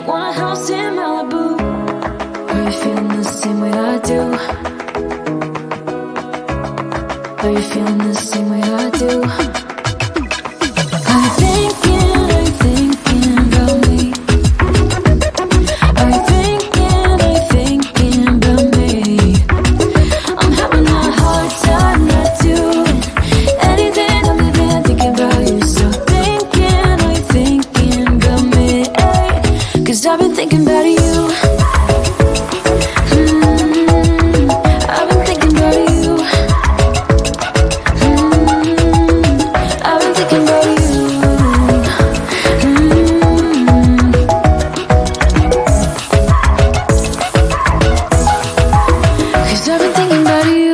want a house in Malibu. Are you feeling the same way I do? Are you feeling the same way I do? Are you thinking about me? Are you thinking about me? I'm having a hard time not doing anything other than thinking about you. So are you thinking about me? 'Cause I've been thinking about you. I've been thinking about you. I've been thinking about you. Cause I've been thinking about you.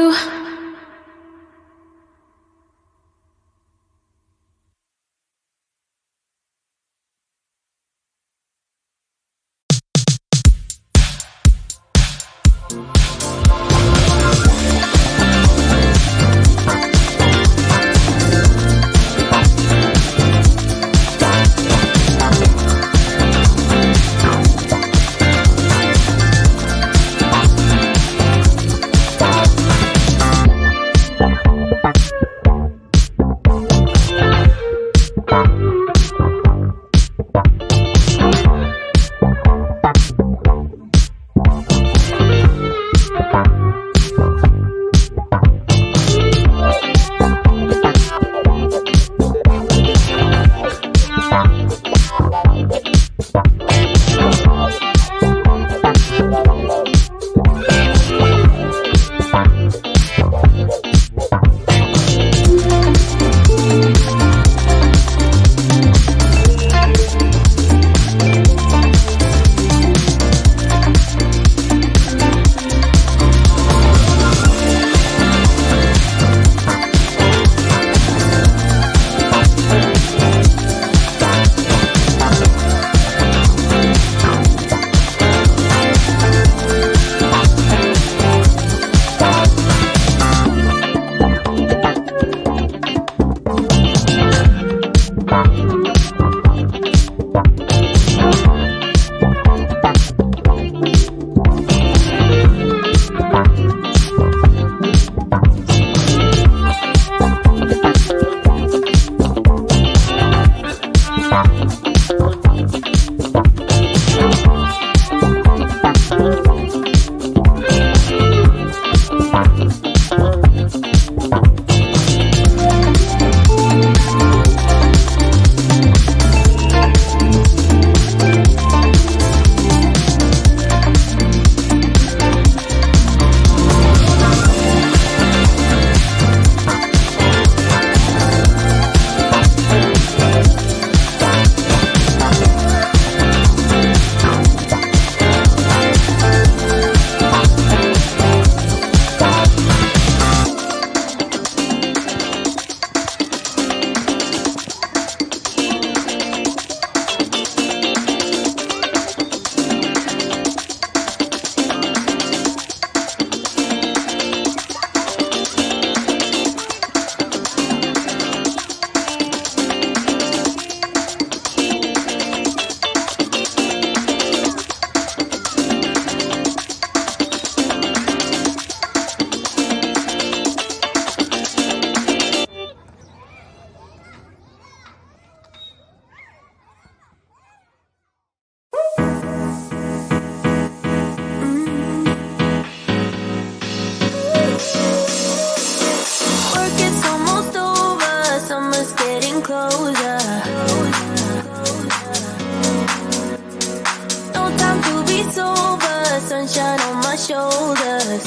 sunshine on my shoulders.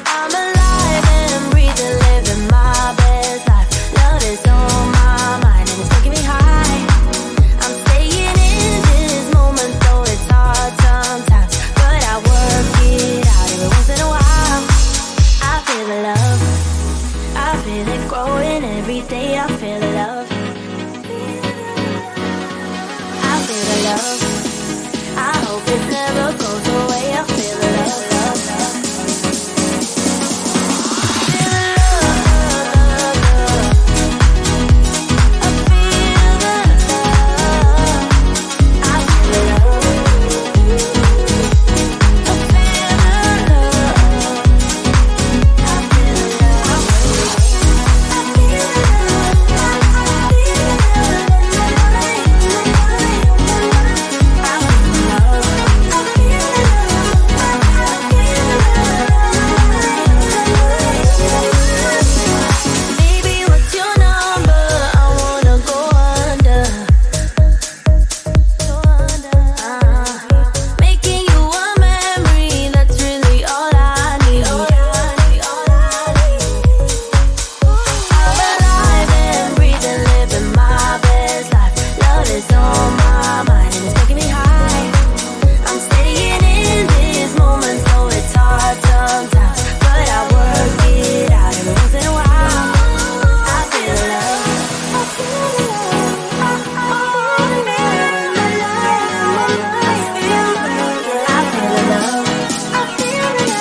I'm alive and I'm breathing, living my best life. Love is on my mind and it's taking me high. I'm staying in this moment, though it's hard sometimes, but I work it out every once in a while. I feel the love, I feel it growing every day. I feel the love, I feel the love. I hope it never goes away. Love is on my mind and it's taking me high. I'm staying in this moment, so it's hard sometimes, but I work it out every once in a while. I feel love. I feel love. I feel the love. I feel the love. I feel the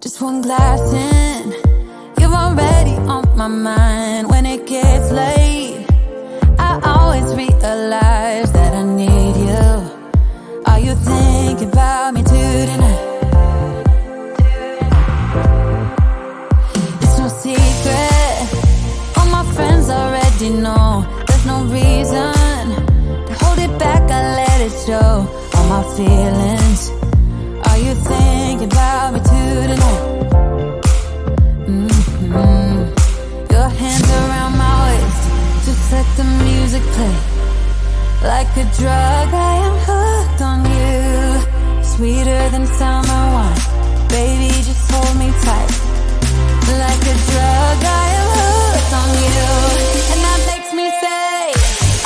Just one glass in, you're already on my mind. When it gets late, I always realize that I need you. Are you thinking about me tonight? It's no secret, all my friends already know. There's no reason to hold it back, I let it show. All my feelings, are you thinking about me tonight? Your hands around my waist, just let the music play. Like a drug, I am hooked on you. Sweeter than summer wine, baby, just hold me tight. Like a drug, I am hooked on you. And that makes me say,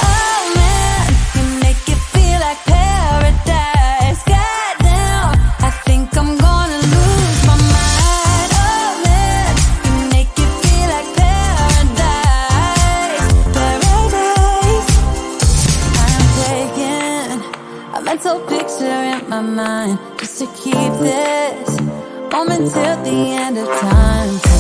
oh man, you make it feel like paradise. Goddamn, I think I'm gonna lose my mind. Oh man, you make it feel like paradise. Paradise. I'm taking a mental picture in my mind, just to keep this moment till the end of time.